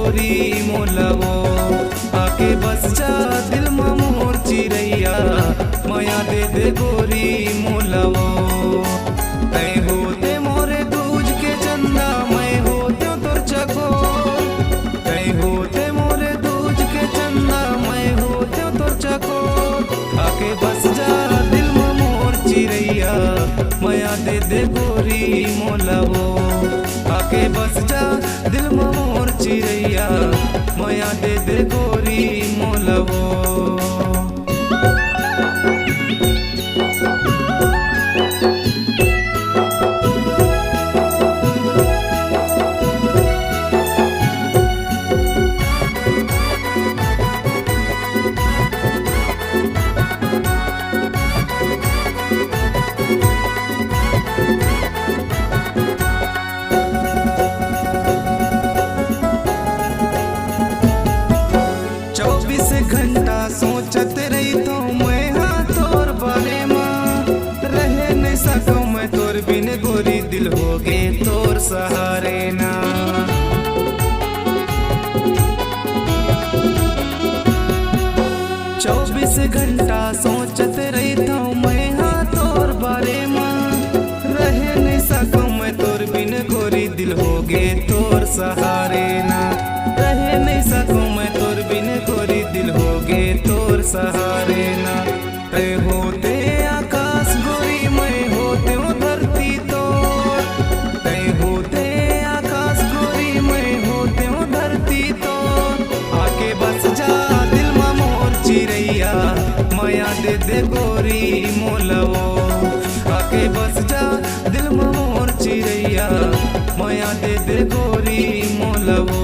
गोरी मोलवो आके बस जा दिल में मोर चिरैया माया दे गोरी मोलवो तय होते मोरे दूज के चंदा मैं होते तोर चकोर तय होते मोरे दूज के चंदा मैं होते तोर चकोर आके बस जा दिल में मोर चिरैया माया दे गोरी मोलवो आके बस जा दिल में मोर चिरैया माया दे गोरी मोलवो। घंटा सोचत रही तो मैं हाँ तोर बारे में रह नहीं सकूं मैं तोर बिन गोरी दिल हो गे तोर सहारे ना 24 घंटा सोचत रही तो मैं हाँ तोर बारे में रह नहीं सकूं मैं तोर बिन गोरी दिल हो गे तोर सहारे ना रह नहीं सकूं मैं तोर बिन गोरी दिल हो गे तोर सहारे ना तय होते आकाश गोरी मैं होते हूँ धरती तोर तय होते आकाश गोरी मैं होते हूँ धरती तोर आके बस जा दिल में मोर चिरैया माया दे गोरी मोलवो आके बस जा दिल में मोर चिरैया माया दे गोरी मोलवो।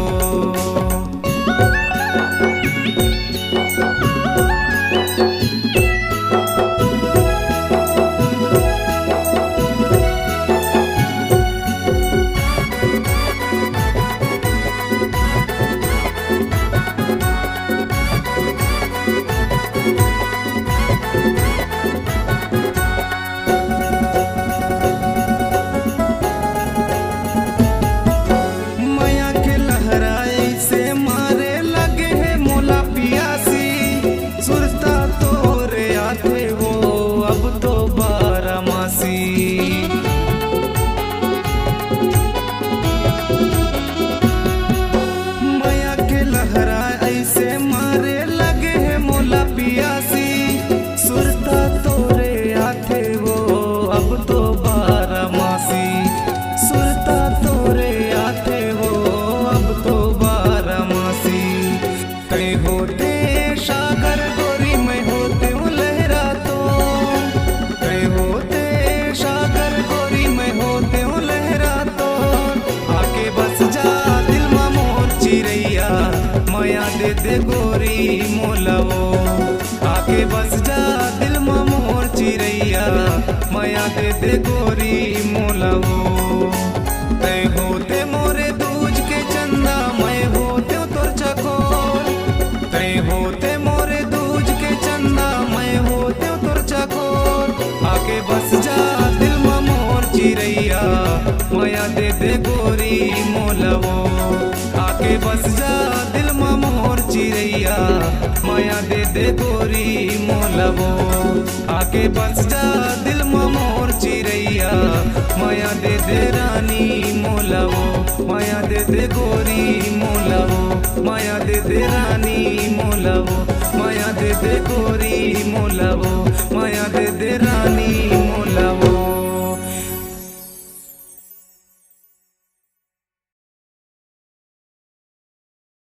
दे गोरी मोलवो आके बस जा दिल में मोर चिरैया माया दे गोरी मोलवो तय होते मोरे दूज के चंदा मैं होते तोर चकोर तय होते मोरे दूज के चंदा मैं होते तोर चकोर आके बस जा दिल में मोर चिरैया माया दे गोरी मोलवो आके बस जा दिल में मोर चिरैया माया दे गोरी मोलवो आके बस जा दिल में मोर चिरैया माया दे रानी मोलवो माया दे गोरी मोलवो माया दे रानी मोलवो माया दे गोरी मोलवो माया दे रानी मोलवो।